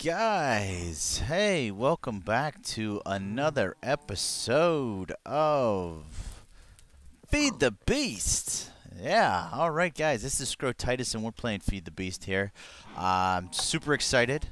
Guys, hey, welcome back to another episode of Feed the Beast. Yeah, alright guys, this is Scrotitus and we're playing Feed the Beast here. I'm super excited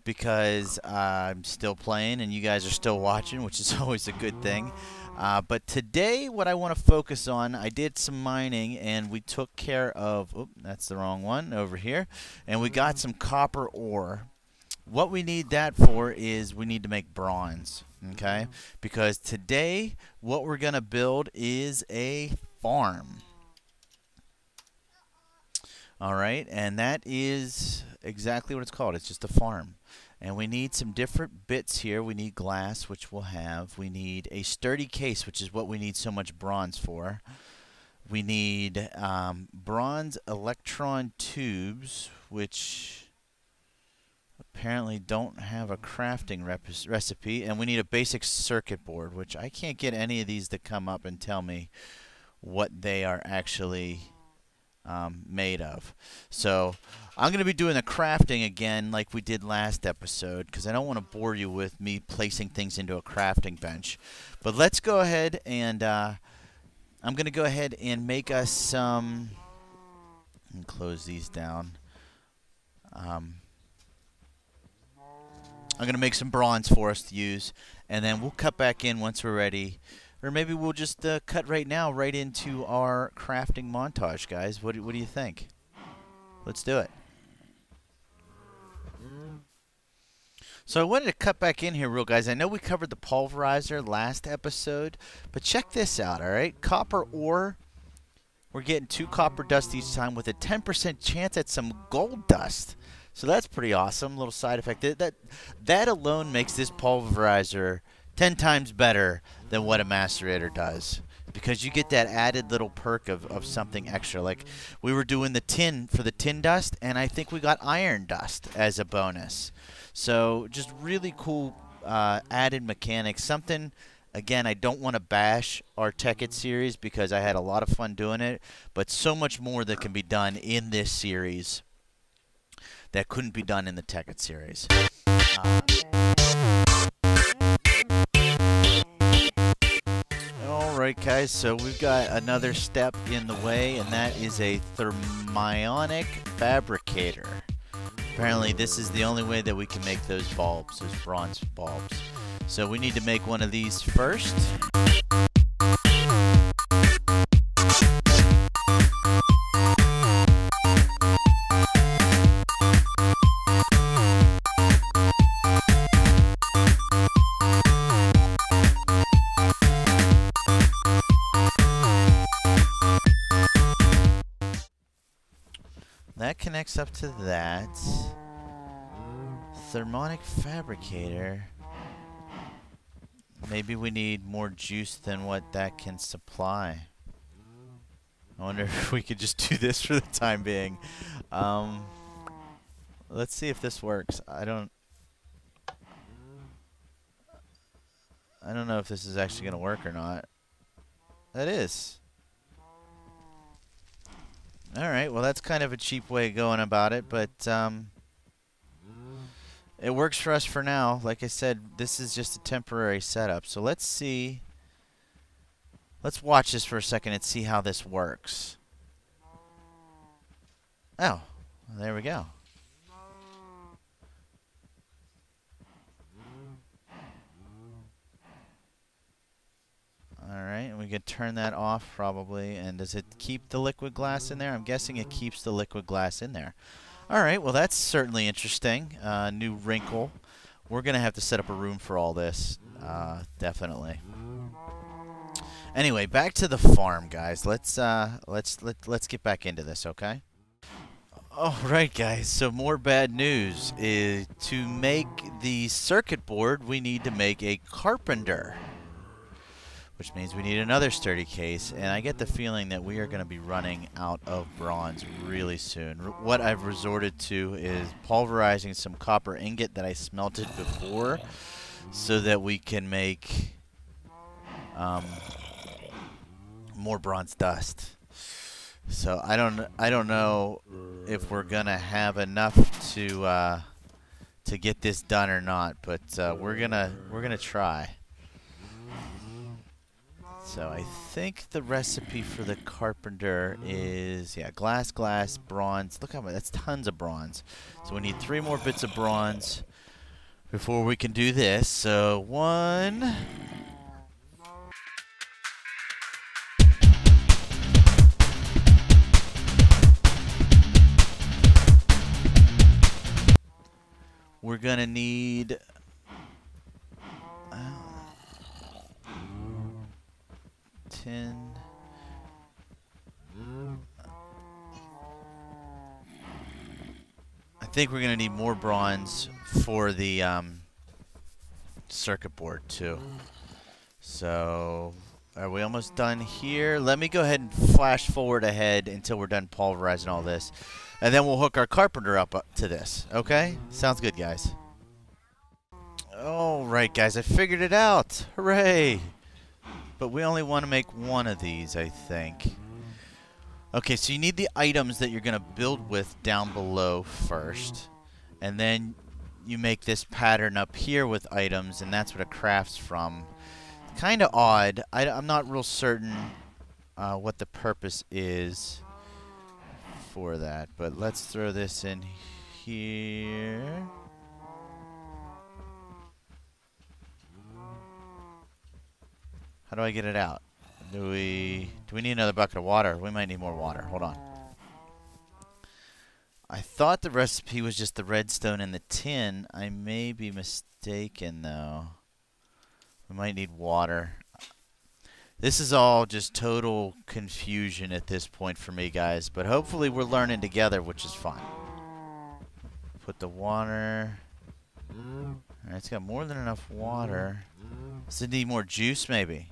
because I'm still playing and you guys are still watching, which is always a good thing. But today what I want to focus on, I did some mining and we took care of, oh, that's the wrong one over here, and we got some copper ore. What we need that for is we need to make bronze, okay? Because today what we're going to build is a farm. All right, and that is exactly what it's called. It's just a farm. And we need some different bits here. We need glass, which we'll have. We need a sturdy case, which is what we need so much bronze for. We need bronze electron tubes, which apparently don't have a crafting recipe, and we need a basic circuit board, which I can't get any of these to come up and tell me what they are actually made of. So I'm going to be doing the crafting again like we did last episode because I don't want to bore you with me placing things into a crafting bench. But let's go ahead and I'm going to go ahead and make us some, and close these down. I'm going to make some bronze for us to use, and then we'll cut back in once we're ready. Or maybe we'll just cut right now right into our crafting montage, guys. What do you think? Let's do it. So I wanted to cut back in here real, guys. I know we covered the pulverizer last episode, but check this out, all right? Copper ore. We're getting 2 copper dust each time with a 10% chance at some gold dust. So that's pretty awesome. Little side effect. That alone makes this pulverizer 10 times better than what a macerator does, because you get that added little perk of something extra. Like we were doing the tin for the tin dust, and I think we got iron dust as a bonus. So just really cool added mechanics. Something, again, I don't want to bash our Tekkit series because I had a lot of fun doing it, but so much more that can be done in this series that couldn't be done in the Tekkit series. Alright guys, so we've got another step in the way, and that is a Thermionic Fabricator. Apparently this is the only way that we can make those bulbs, those bronze bulbs. So we need to make one of these first. That connects up to that. Thermionic Fabricator. Maybe we need more juice than what that can supply. I wonder if we could just do this for the time being. Let's see if this works. I don't know if this is actually going to work or not. It is. Alright, well that's kind of a cheap way of going about it, but it works for us for now. Like I said, this is just a temporary setup. So let's see. Let's watch this for a second and see how this works. Oh, there we go. Alright, we could turn that off probably. And does it keep the liquid glass in there? I'm guessing it keeps the liquid glass in there. Alright, well that's certainly interesting. New wrinkle. We're going to have to set up a room for all this. Definitely. Anyway, back to the farm, guys. Let's get back into this, okay? Alright guys, so more bad news. To make the circuit board, we need to make a carpenter, which means we need another sturdy case, and I get the feeling that we are going to be running out of bronze really soon. What I've resorted to is pulverizing some copper ingot that I smelted before so that we can make more bronze dust. So I don't know if we're gonna have enough to to get this done or not, but we're gonna try. So I think the recipe for the carpenter is, yeah, glass, bronze. Look how much, that's tons of bronze. So we need 3 more bits of bronze before we can do this. So 1. We're gonna need 10. I think we're gonna need more bronze for the circuit board too. So are we almost done here? Let me go ahead and flash forward ahead until we're done pulverizing all this, and then we'll hook our carpenter up to this. Okay? Sounds good, guys. All right, guys, I figured it out. Hooray! But we only want to make 1 of these, I think. Okay, so you need the items that you're going to build with down below first. And then you make this pattern up here with items, and that's what it crafts from. Kind of odd. I'm not real certain what the purpose is for that. But let's throw this in here. How do I get it out? Do we need another bucket of water? We might need more water. Hold on. I thought the recipe was just the redstone and the tin. I may be mistaken, though. We might need water. This is all just total confusion at this point for me, guys. But hopefully we're learning together, which is fun. Put the water. Alright, it's got more than enough water. Does it need more juice, maybe?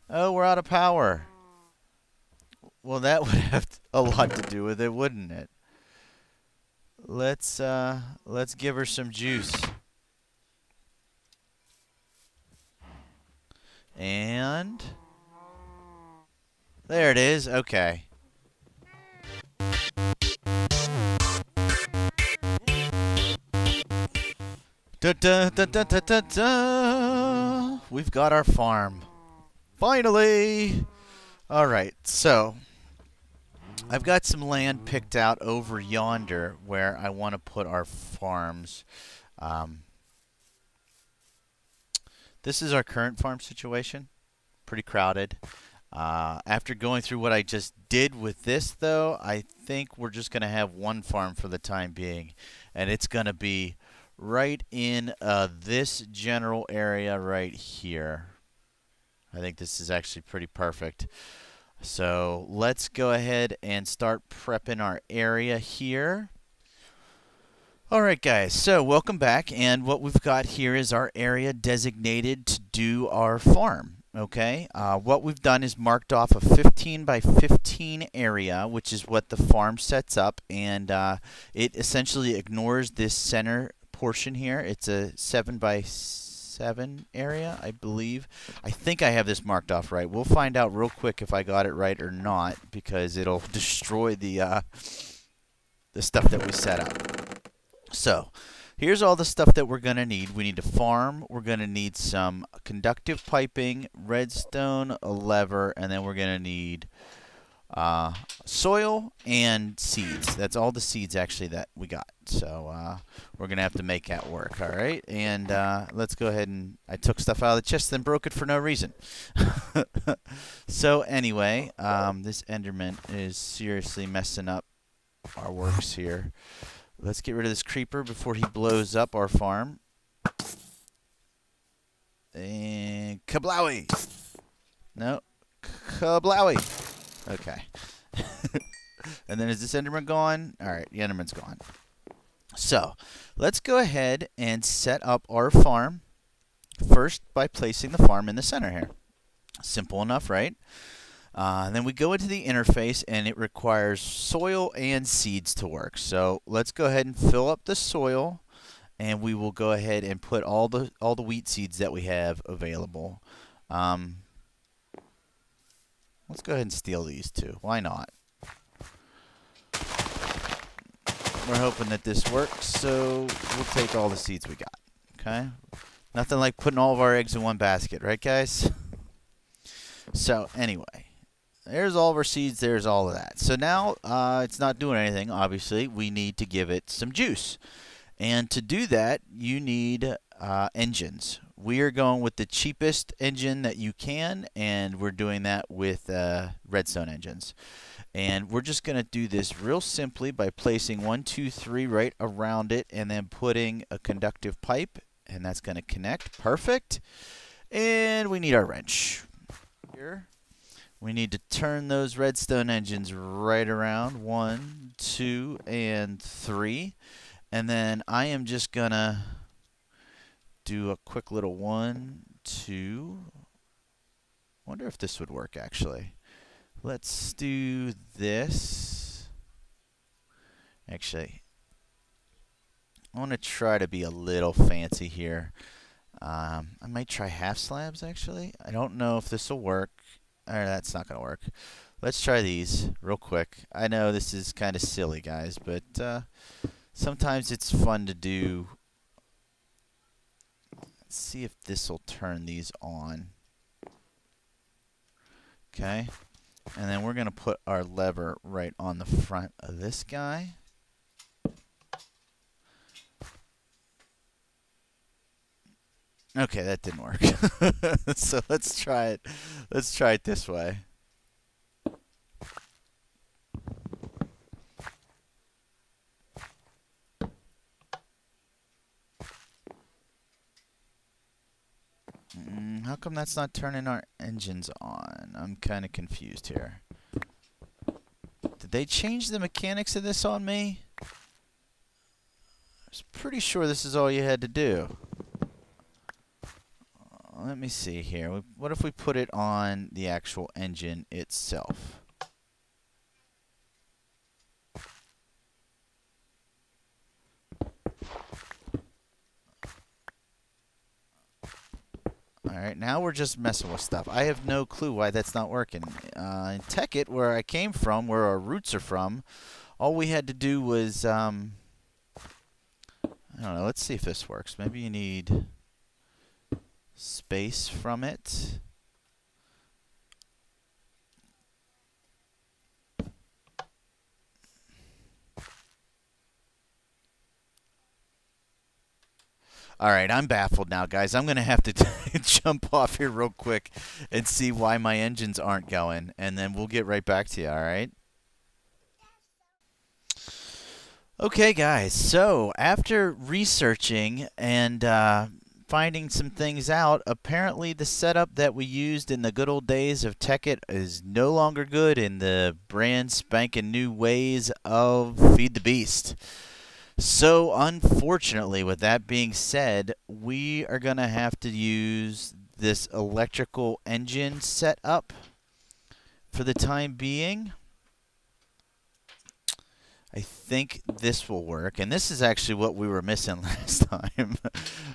Oh, we're out of power. Well, that would have a lot to do with it, wouldn't it? Let's give her some juice. And there it is. Okay. Da da da da da da da. We've got our farm. Finally! Alright, so I've got some land picked out over yonder where I want to put our farms. This is our current farm situation. Pretty crowded. After going through what I just did with this, though, I think we're just going to have 1 farm for the time being. And it's going to be right in this general area right here. I think this is actually pretty perfect. So let's go ahead and start prepping our area here. Alright, guys, so welcome back, and what we've got here is our area designated to do our farm. Okay, what we've done is marked off a 15 by 15 area, which is what the farm sets up, and it essentially ignores this center portion here. It's a 7 by 7 area, I believe. I think I have this marked off right. We'll find out real quick if I got it right or not, because it'll destroy the stuff that we set up. So here's all the stuff that we're going to need. We need a farm. We're going to need some conductive piping, redstone, a lever, and then we're going to need soil and seeds. That's all the seeds actually that we got. So we're going to have to make that work. All right. And let's go ahead and I took stuff out of the chest and broke it for no reason. So anyway, this Enderman is seriously messing up our works here. Let's get rid of this creeper before he blows up our farm. And kablowie! No. Kablowie! Okay. And then is this Enderman gone? Alright, the Enderman's gone. So, let's go ahead and set up our farm. First, by placing the farm in the center here. Simple enough, right? Then we go into the interface, and it requires soil and seeds to work. So let's go ahead and fill up the soil, and we will go ahead and put all the wheat seeds that we have available. Let's go ahead and steal these two. Why not? we're hoping that this works, so we'll take all the seeds we got. Okay? Nothing like putting all of our eggs in one basket, right, guys? So, anyway, there's all of our seeds, there's all of that. So now it's not doing anything, obviously. We need to give it some juice. And to do that, you need engines. We are going with the cheapest engine that you can, and we're doing that with redstone engines. And we're just going to do this real simply by placing 1, 2, 3 right around it, and then putting a conductive pipe, and that's going to connect. Perfect. And we need our wrench. Here, we need to turn those redstone engines right around. 1, 2, and 3. And then I am just going to do a quick little 1, 2. Wonder if this would work, actually. Let's do this. Actually, I want to try to be a little fancy here. I might try half slabs, actually. I don't know if this will work. That's not going to work. Let's try these real quick. I know this is kind of silly, guys, but sometimes it's fun to do. Let's see if this will turn these on. Okay. And then we're going to put our lever right on the front of this guy. Okay, that didn't work. So let's try it. Let's try it this way. How come that's not turning our engines on? I'm kind of confused here. Did they change the mechanics of this on me? I was pretty sure this is all you had to do. Let me see here. What if we put it on the actual engine itself? Alright, now we're just messing with stuff. I have no clue why that's not working. In Tekkit, where I came from, where our roots are from, all we had to do was, I don't know, let's see if this works. Maybe you need space from it. Alright, I'm baffled now, guys. I'm going to have to jump off here real quick and see why my engines aren't going, and then we'll get right back to you, alright? Okay, guys, so after researching and finding some things out, apparently the setup that we used in the good old days of Tekkit is no longer good in the brand spanking new ways of Feed the Beast. So, unfortunately, with that being said, we are going to have to use this electrical engine setup for the time being. I think this will work, and this is actually what we were missing last time,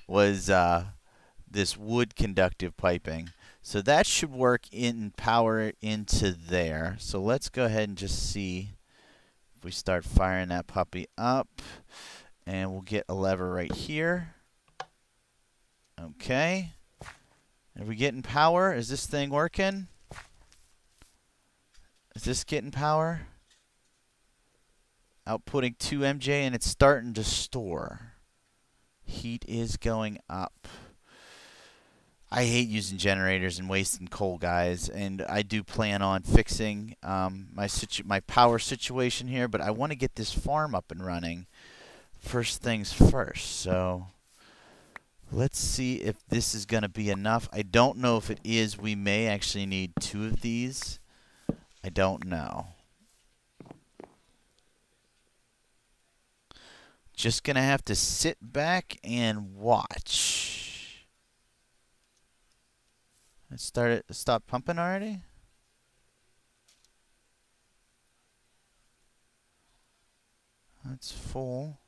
was this wood conductive piping. So that should work in power into there. So let's go ahead and just see. We start firing that puppy up, and we'll get a lever right here. Okay. Are we getting power? Is this thing working? Is this getting power? Outputting 2 MJ, and it's starting to store. Heat is going up. I hate using generators and wasting coal, guys, and I do plan on fixing my power situation here, but I want to get this farm up and running first things first. So let's see if this is going to be enough. I don't know if it is. We may actually need 2 of these. I don't know. Just going to have to sit back and watch. Let's stop pumping already. That's full.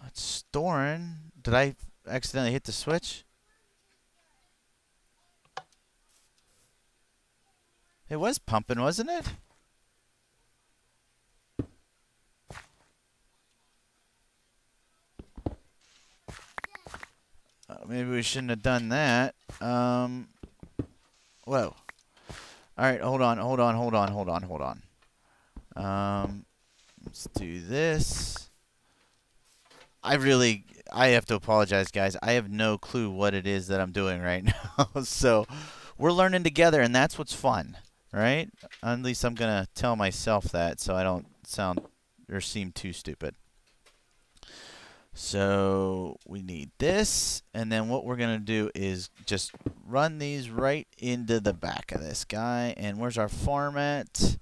It's storing. Did I accidentally hit the switch? It was pumping, wasn't it? Maybe we shouldn't have done that. Whoa. All right, hold on. Let's do this. I have to apologize, guys. I have no clue what it is that I'm doing right now. So we're learning together, and that's what's fun, right? At least I'm going to tell myself that so I don't sound or seem too stupid. So we need this, and then what we're going to do is just run these right into the back of this guy. And where's our farm at?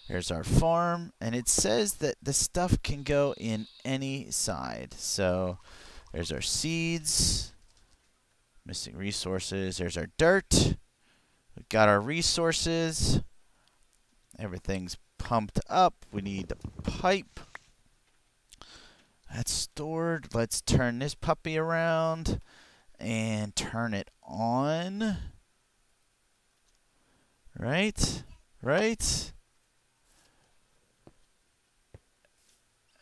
Here's our farm, and it says that the stuff can go in any side. So there's our seeds, missing resources. There's our dirt. We've got our resources. Everything's pumped up. We need the pipe. That's stored. Let's turn this puppy around and turn it on. Right?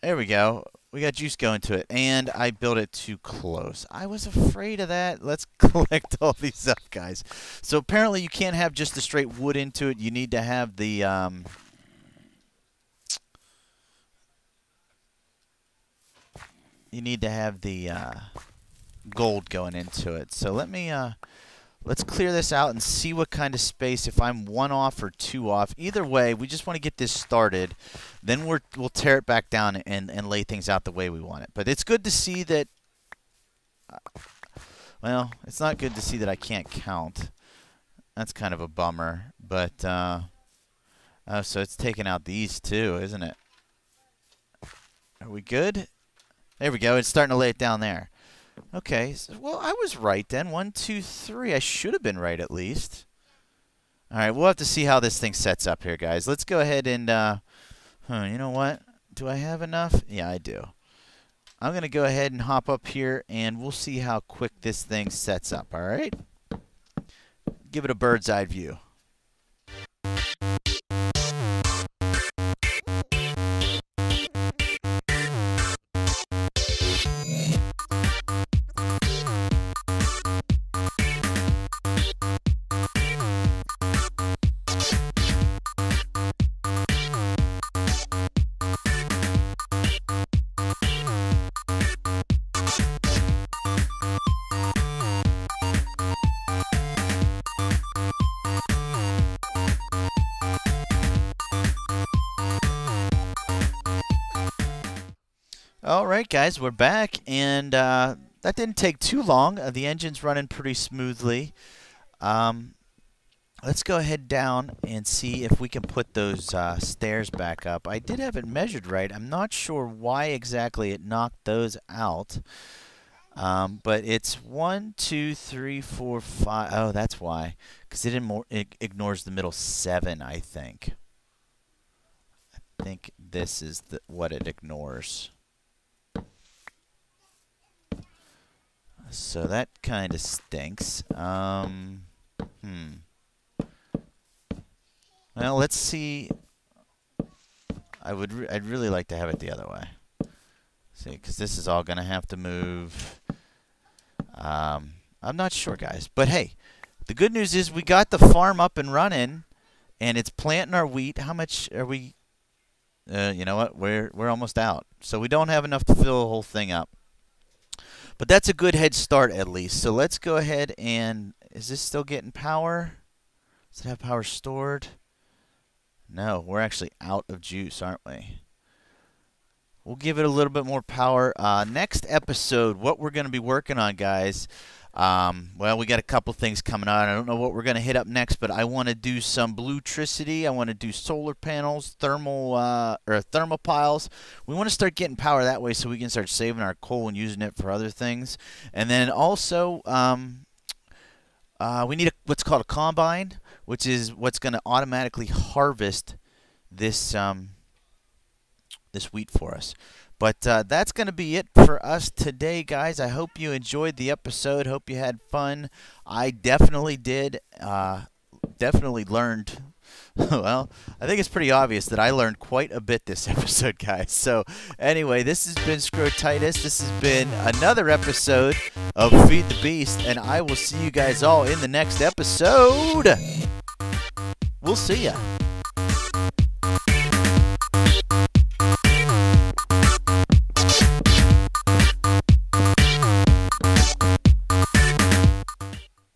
There we go. We got juice going to it, and I built it too close. I was afraid of that. Let's collect all these up, guys. So apparently you can't have just the straight wood into it. You need to have the gold going into it. So let's clear this out and see what kind of space, if I'm 1 off or 2 off. Either way, we just want to get this started. Then we'll tear it back down and lay things out the way we want it. But it's good to see that, well, it's not good to see that I can't count. That's kind of a bummer. But, oh, so it's taking out these too, isn't it? Are we good? There we go. It's starting to lay it down there. Okay. So, well, I was right then. 1, 2, 3. I should have been right at least. All right. We'll have to see how this thing sets up here, guys. Let's go ahead and, you know what? Do I have enough? Yeah, I do. I'm going to go ahead and hop up here, and we'll see how quick this thing sets up. All right? Give it a bird's eye view. All right, guys, we're back, and that didn't take too long. The engine's running pretty smoothly. Let's go ahead down and see if we can put those stairs back up. I did have it measured right. I'm not sure why exactly it knocked those out, but it's 1, 2, 3, 4, 5. Oh, that's why, because it ignores the middle 7. I think this is what it ignores. So that kind of stinks. Well, let's see. I'd really like to have it the other way. See, because this is all going to have to move. I'm not sure, guys. But hey, the good news is we got the farm up and running, and it's planting our wheat. How much are we? You know what? We're almost out. So we don't have enough to fill the whole thing up. But that's a good head start at least. So let's go ahead and, is this still getting power? Does it have power stored? No, we're actually out of juice, aren't we? We'll give it a little bit more power. Next episode, what we're going to be working on, guys. Well, we got a couple things coming on. I don't know what we're going to hit up next, but I want to do some bluetricity. I want to do solar panels, thermopiles. We want to start getting power that way so we can start saving our coal and using it for other things. And then also, we need what's called a combine, which is what's going to automatically harvest this this wheat for us. But that's going to be it for us today, guys. I hope you enjoyed the episode. Hope you had fun. I definitely did. Definitely learned Well, I think it's pretty obvious that I learned quite a bit this episode, guys. So, anyway, this has been Scrotitis. This has been another episode of Feed the Beast, and I will see you guys all in the next episode. We'll see ya.